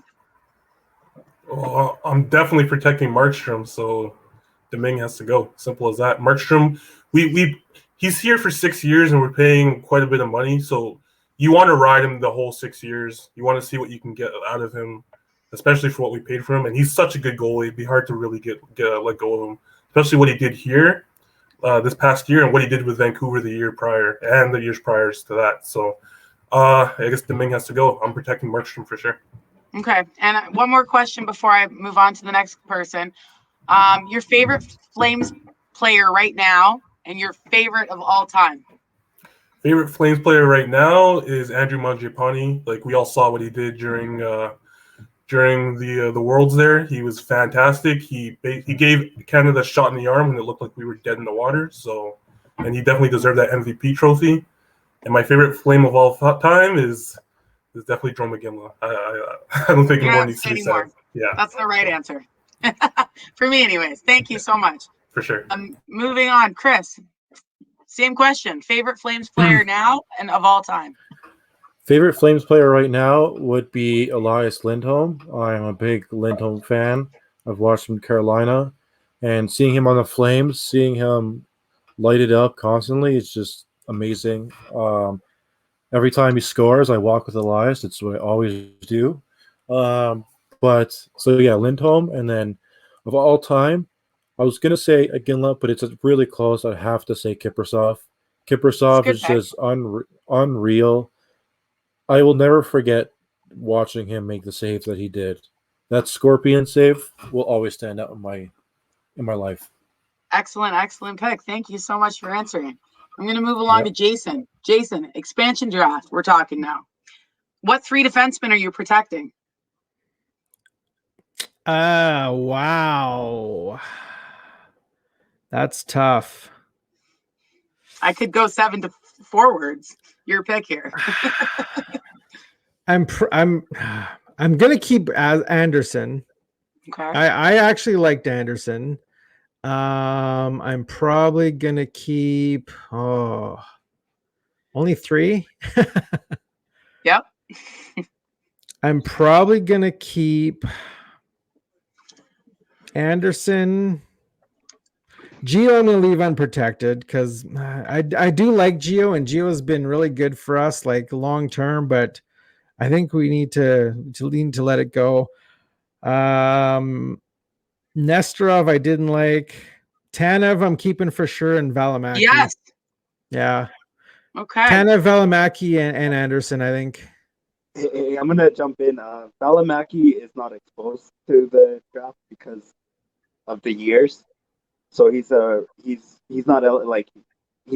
Oh, I'm definitely protecting Markstrom, so Domingue has to go. Simple as that. Markstrom, he's here for 6 years, and we're paying quite a bit of money, so you want to ride him the whole 6 years. You want to see what you can get out of him, especially for what we paid for him. And he's such a good goalie; it'd be hard to really let go of him, especially what he did here this past year and what he did with Vancouver the year prior and the years prior to that. So I guess Domingue has to go. I'm protecting Markstrom for sure. Okay, and one more question before I move on to the next person. Your favorite Flames player right now, and your favorite of all time. Favorite Flames player right now is Andrew Mangiapane. Like, we all saw what he did during the Worlds there. He was fantastic. He gave Canada a shot in the arm when it looked like we were dead in the water. So, and he definitely deserved that MVP trophy. And my favorite Flame of all time is definitely Joe McGinley. I don't think more needs to be said. Yeah, that's the right answer. For me, anyways. Thank you so much. For sure. Moving on, Chris. Same question. Favorite Flames player now and of all time? Favorite Flames player right now would be Elias Lindholm. I'm a big Lindholm fan. I've watched him in Carolina, and seeing him on the Flames, seeing him light it up constantly, it's just amazing. Every time he scores, I walk with Elias. It's what I always do. But so yeah, Lindholm, and then of all time, I was gonna say Iginla, but it's really close. I have to say Kiprasov. Kiprasov is just unreal. I will never forget watching him make the save that he did. That scorpion save will always stand out in my life. Excellent pick. Thank you so much for answering. I'm going to move along to Jason. Jason, expansion draft. We're talking now. What 3 defensemen are you protecting? Wow. That's tough. I could go 7 to forwards. Your pick here. I'm gonna keep Anderson. Okay. I actually liked Anderson. I'm probably gonna keep only 3. Yep. I'm probably gonna keep Anderson. Gio, I'm gonna leave unprotected because I do like Gio, and Gio has been really good for us, like long term. But I think we need to let it go. Nesterov, I didn't like. Tanev, I'm keeping for sure, and Valimaki. Yes. Yeah. Okay. Tanev, Valimaki, and Anderson, I think. Hey, I'm gonna jump in. Valimaki is not exposed to the draft because of the years, so he's not he's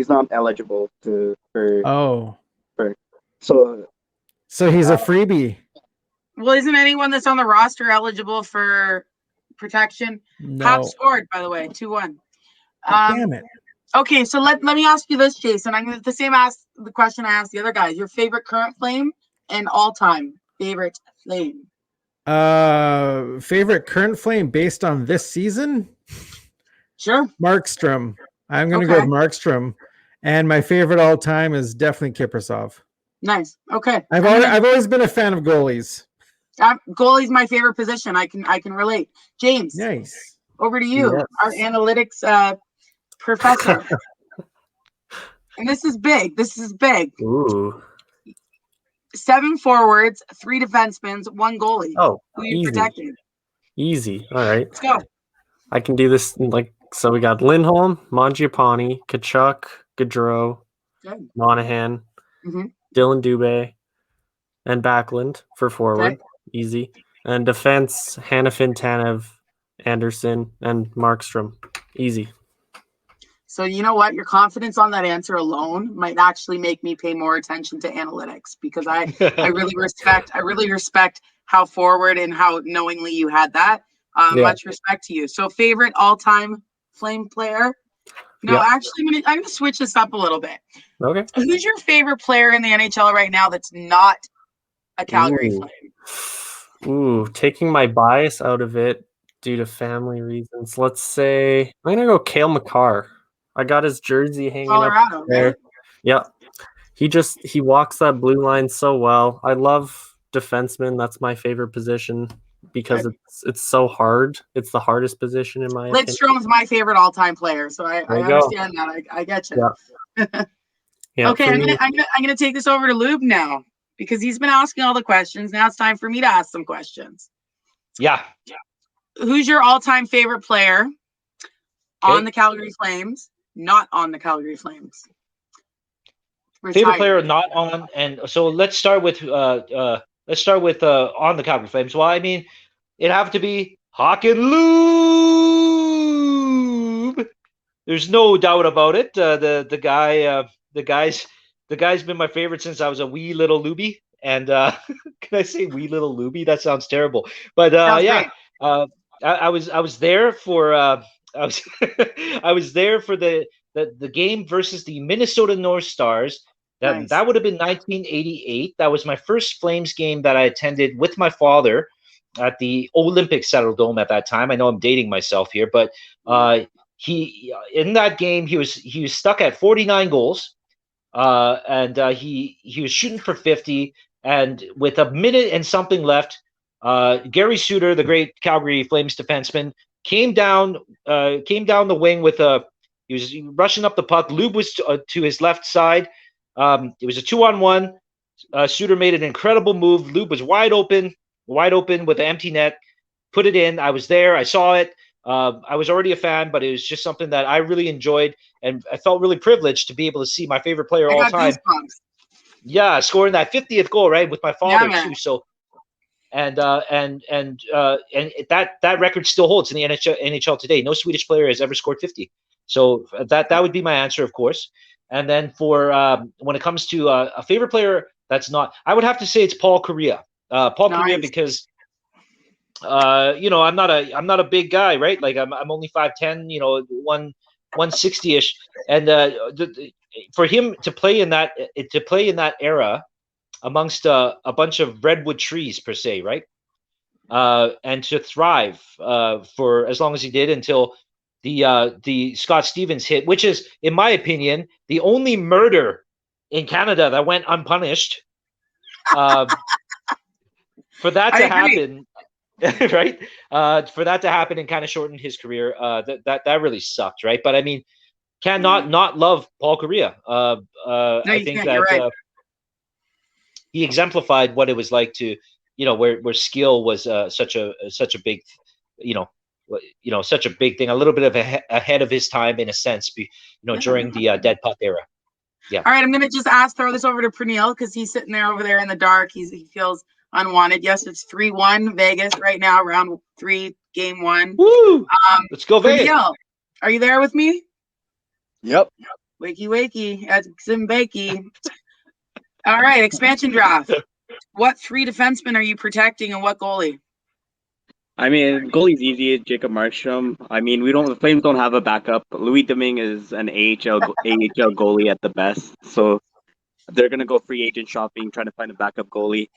not eligible for so he's a freebie. Well, isn't anyone that's on the roster eligible for protection? No. Hop scored, by the way, 2-1. Damn it. Okay, so let me ask you this, Jason. I'm going to ask the question I asked the other guys. Your favorite current Flame and all-time favorite Flame? Favorite current Flame based on this season? Sure. Markstrom. I'm going to go with Markstrom. And my favorite all-time is definitely Kiprasov. Nice. Okay. I've always been a fan of goalies. Goalie's my favorite position. I can relate. James. Nice. Over to you, our analytics professor. And this is big. Ooh. 7 forwards, 3 defensemen, 1 goalie. Oh, who are you easy. protecting? Easy. All right. Let's go. I can do this so. We got Lindholm, Mangiapane, Kachuk, Gaudreau, Monahan, Dylan Dubé, and Backlund for forward. Okay. Easy. And defense, Hanifin, Tanev, Anderson, and Markstrom. Easy. So you know what? Your confidence on that answer alone might actually make me pay more attention to analytics, because I really respect how forward and how knowingly you had that. Much respect to you. So favorite all-time Flame player? No, actually, I'm gonna switch this up a little bit. Okay. Who's your favorite player in the NHL right now that's not a Calgary Flame? Ooh, taking my bias out of it due to family reasons. Let's say I'm gonna go Cale Makar. I got his jersey hanging Colorado, up there. right? Yeah. He walks that blue line so well. I love defenseman. That's my favorite position because it's so hard. It's the hardest position in my opinion. Lidstrom's my favorite all-time player, so I understand that. I get you. Yeah. Okay, I'm gonna take this over to Lube now, because he's been asking all the questions. Now it's time for me to ask some questions. Yeah. Who's your all-time favorite player on the Calgary Flames? Not on the Calgary Flames. Favorite player not on, and so let's start with on the Calgary Flames. Well, I mean, it'd have to be Hawk and Lube. There's no doubt about it. The guy's been my favorite since I was a wee little Lubie. And can I say wee little Lubie? That sounds terrible. But I was there for I was there for the game versus the Minnesota North Stars. That would have been 1988. That was my first Flames game that I attended with my father. at the Olympic Saddle Dome at that time. I know I'm dating myself here, but he in that game he was stuck at 49 goals, and he was shooting for 50, and with a minute and something left, Gary Suter, the great Calgary Flames defenseman, came down the wing with a. He was rushing up the puck. Lube was to his left side. It was a 2-on-1. Suter made an incredible move. Lube was wide open with an empty net. Put it in. I was there. I saw it. I was already a fan, but it was just something that I really enjoyed, and I felt really privileged to be able to see my favorite player all time. Yeah, scoring that 50th goal, right, with my father too. So, and that record still holds in the NHL today. No Swedish player has ever scored 50. So that would be my answer, of course. And then for when it comes to a favorite player, that's not. I would have to say it's Paul Correa. Correa, because I'm not a big guy, right? Like I'm only 5'10", 160-ish, and for him to play in that era amongst a bunch of redwood trees per se, right? And to thrive for as long as he did until the Scott Stevens hit, which is, in my opinion, the only murder in Canada that went unpunished. For that to happen, right? For that to happen and kind of shorten his career, that really sucked, right? But I mean, cannot not love Paul Correa. I think that he exemplified what it was like to, where skill was such a big, such a big thing, a little bit of ahead of his time in a sense, during the dead puck era. Yeah. All right, I'm gonna just throw this over to Pernille because he's sitting there over there in the dark. He feels unwanted. Yes, it's 3-1 Vegas right now, round 3, game 1. Woo! Let's go Vegas. Pernille, are you there with me? Yep. Wakey, at Zimbakey. All right, expansion draft. What 3 defensemen are you protecting and what goalie? I mean, goalie's easy. Jacob Markstrom. I mean, the Flames don't have a backup. Louis Domingue is an AHL goalie at the best, so they're gonna go free agent shopping, trying to find a backup goalie.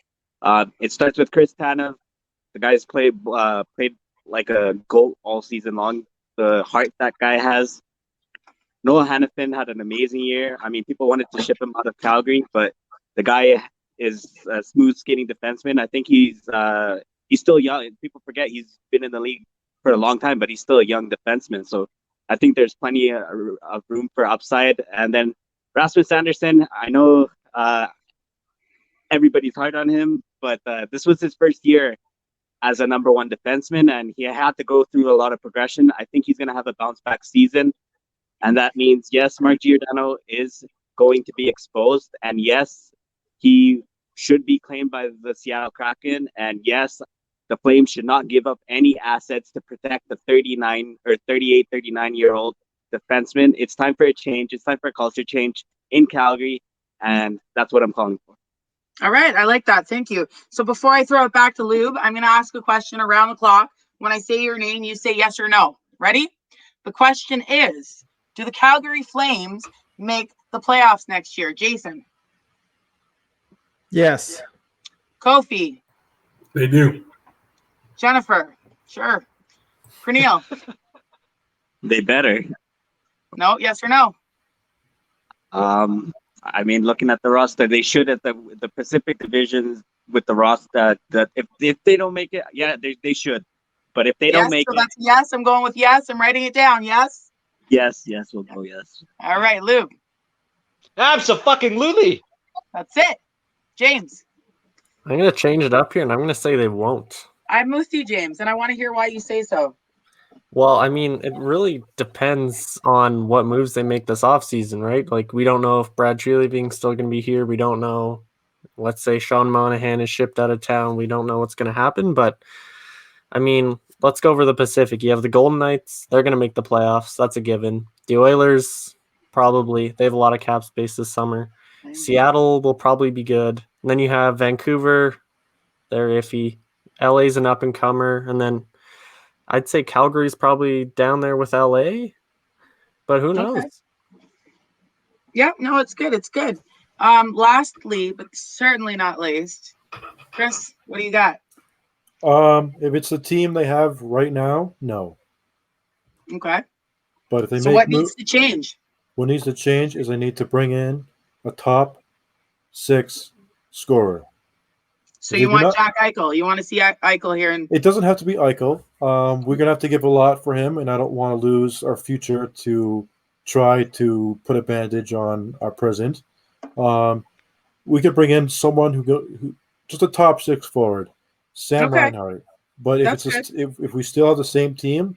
It starts with Chris Tanev. The guy's played like a goat all season long. The heart that guy has. Noah Hannafin had an amazing year. I mean, people wanted to ship him out of Calgary, but the guy is a smooth skating defenseman. I think he's still young. People forget he's been in the league for a long time, but he's still a young defenseman. So I think there's plenty of room for upside. And then Rasmus Anderson, I know everybody's hard on him, but this was his first year as a number 1 defenseman, and he had to go through a lot of progression. I think he's going to have a bounce back season. And that means, yes, Mark Giordano is going to be exposed. And yes, he should be claimed by the Seattle Kraken. And yes, the Flames should not give up any assets to protect the 39-year-old defenseman. It's time for a change. It's time for a culture change in Calgary. And that's what I'm calling for. All right. I like that. Thank you. So before I throw it back to Lube, I'm going to ask a question around the clock. When I say your name, you say yes or no. Ready? The question is, do the Calgary Flames make the playoffs next year? Jason? Yes. Kofi? They do. Jennifer? Sure. Pernille? They better. No, yes or no? I mean, looking at the roster, they should at the Pacific divisions with the roster. That if they don't make it, yeah, they should. But if they don't make it, that's yes. I'm going with yes. I'm writing it down. Yes. Yes, we'll go yes. All right, Lube. Abso-fucking-lutely. That's it. James. I'm gonna change it up here, and I'm gonna say they won't. I'm with you, James, and I want to hear why you say so. Well, I mean, it really depends on what moves they make this offseason, right? Like, we don't know if Brad Treliving's still going to be here. We don't know. Let's say Sean Monahan is shipped out of town. We don't know what's going to happen. But, I mean, let's go over the Pacific. You have the Golden Knights. They're going to make the playoffs. That's a given. The Oilers, probably. They have a lot of cap space this summer. Seattle will probably be good. And then you have Vancouver. They're iffy. LA's an up-and-comer. And then I'd say Calgary's probably down there with LA, but who knows? Okay. Yeah, no, it's good. It's good. Lastly, but certainly not least, Chris, what do you got? If it's the team they have right now, no. Okay. But if they So make what needs to change? what needs to change is they need to bring in a top 6 scorer. So If they you do want not, Jack Eichel? You want to see Eichel here? And it doesn't have to be Eichel. We're gonna have to give a lot for him, and I don't want to lose our future to try to put a bandage on our present. Um, we could bring in someone who just a top 6 forward, Sam okay, Reinhart. But if that's it's good. just if we still have the same team,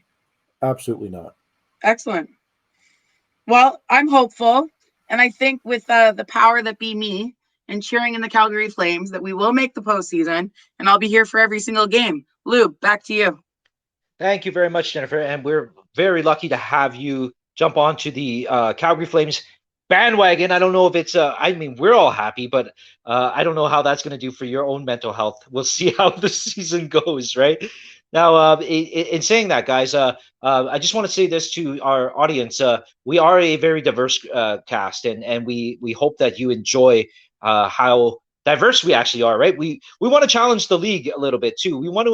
absolutely not. Excellent. Well, I'm hopeful, and I think with the power that be me and cheering in the Calgary Flames that we will make the postseason, and I'll be here for every single game. Lou, back to you. Thank you very much, Jennifer. And we're very lucky to have you jump onto the Calgary Flames bandwagon. I don't know if it's, I mean, we're all happy, but I don't know how that's going to do for your own mental health. We'll see how the season goes, right? Now, in saying that, guys, I just want to say this to our audience. We are a very diverse cast, and we hope that you enjoy how diverse we actually are, right? We want to challenge the league a little bit too. We want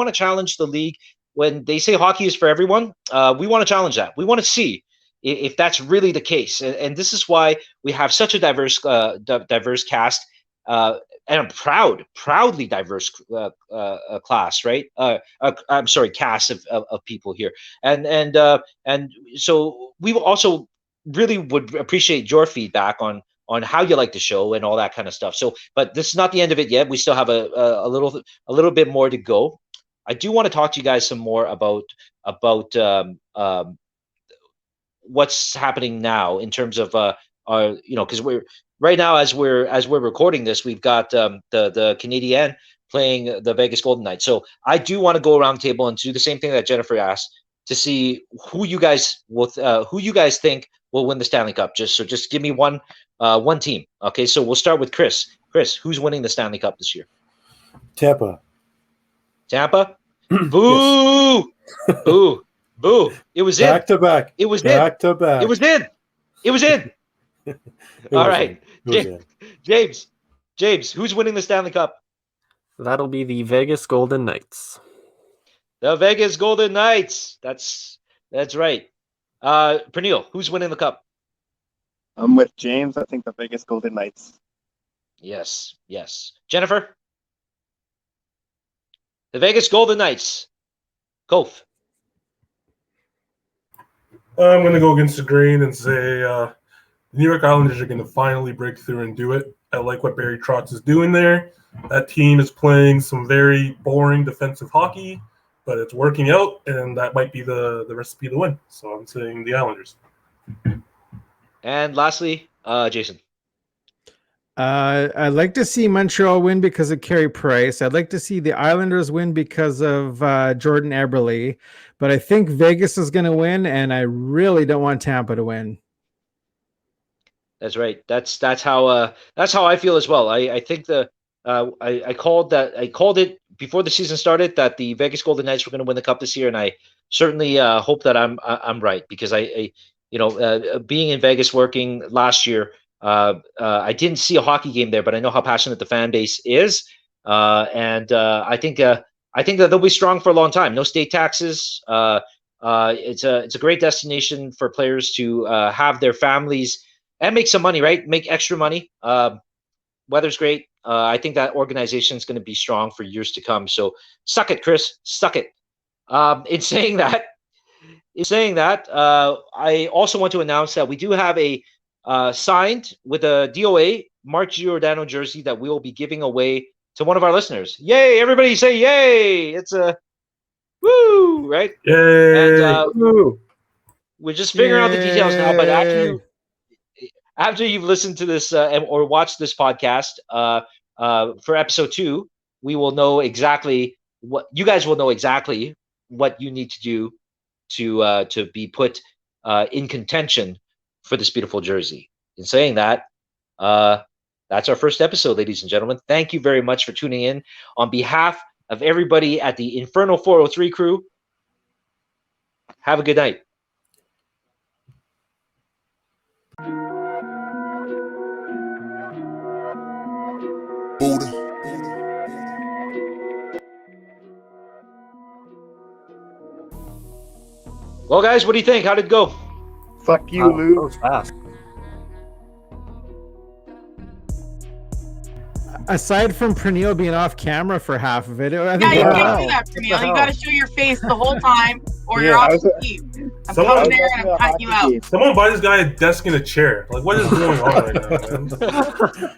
to challenge the league when they say hockey is for everyone. We want to challenge that. We want to see if that's really the case, and this is why we have such a diverse cast, and a proudly diverse class, right? I'm sorry, cast of people here, and so we also really would appreciate your feedback on how you like the show and all that kind of stuff. So, but this is not the end of it yet. We still have a little bit more to go. I do want to talk to you guys some more about what's happening now in terms of our, because we're right now as we're recording this, we've got the Canadian playing the Vegas Golden Knights. So I do want to go around the table and do the same thing that Jennifer asked to see who you guys think will win the Stanley Cup. Just give me one team. Okay, so we'll start with Chris. Chris, who's winning the Stanley Cup this year? Tampa. Tampa? Yes. Boo! Boo! Boo! It was in. Back to back. It was in. Back to back. It was in. It was in. All right, James, who's winning the Stanley Cup? That'll be the Vegas Golden Knights. The Vegas Golden Knights. That's right. Pernille, who's winning the cup? I'm with James. I think the Vegas Golden Knights. Yes. Jennifer? The Vegas Golden Knights. Kof. I'm going to go against the grain and say the New York Islanders are going to finally break through and do it. I like what Barry Trotz is doing there. That team is playing some very boring defensive hockey, but it's working out, and that might be the recipe to win. So I'm saying the Islanders. And lastly, Jason. I'd like to see Montreal win because of Carey Price. I'd like to see the Islanders win because of Jordan Eberle. But I think Vegas is going to win, and I really don't want Tampa to win. That's right. That's how I feel as well. I think I called it before the season started that the Vegas Golden Knights were going to win the cup this year, and I certainly hope that I'm right, because being in Vegas working last year, I didn't see a hockey game there, but I know how passionate the fan base is, and I think that they'll be strong for a long time. No state taxes. It's a great destination for players to have their families and make some money, right? Make extra money. Weather's great. I think that organization is going to be strong for years to come. So suck it, Chris. Suck it. In saying that, I also want to announce that we do have a signed with a DOA Mark Giordano jersey that we will be giving away to one of our listeners. Yay! Everybody say yay! It's a woo, right? Yay! And we're just figuring out the details now. But after you've listened to this or watched this podcast for episode 2, we will know exactly what you guys will know exactly what you need to do to be put in contention for this beautiful jersey. In saying that, that's our first episode, ladies and gentlemen. Thank you very much for tuning in. On behalf of everybody at the Infernal 403 crew, have a good night. Buddha. Well, guys, what do you think? How did it go? Fuck you, That Lou. was fast. Aside from Pernille being off camera for half of it, I Yeah, think you it went can't well. do that, Pernille. You got to show your face the whole time, or you're Yeah, off I was the a- team. I'm Someone- coming there and I'm cutting you out. Someone buy this guy a desk and a chair. Like, what is going on right now, man?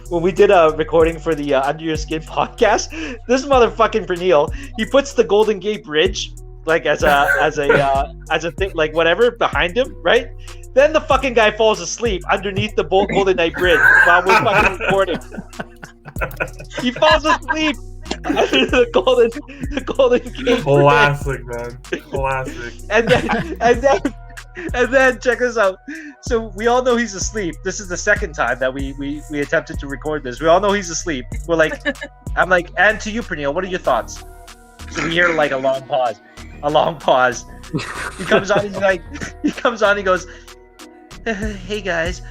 When we did a recording for the Under Your Skin podcast, this motherfucking Pernille, he puts the Golden Gate Bridge like as a thing, like whatever behind him, right? Then the fucking guy falls asleep underneath the Golden Gate Bridge while we're fucking recording. He falls asleep under the Golden Gate Bridge. Classic, man. Classic. And then check this out. So we all know he's asleep. This is the second time that we attempted to record this. We all know he's asleep. We're like, I'm like, and to you, Pernille, what are your thoughts? So we hear like a long pause. He comes on. He goes, hey guys,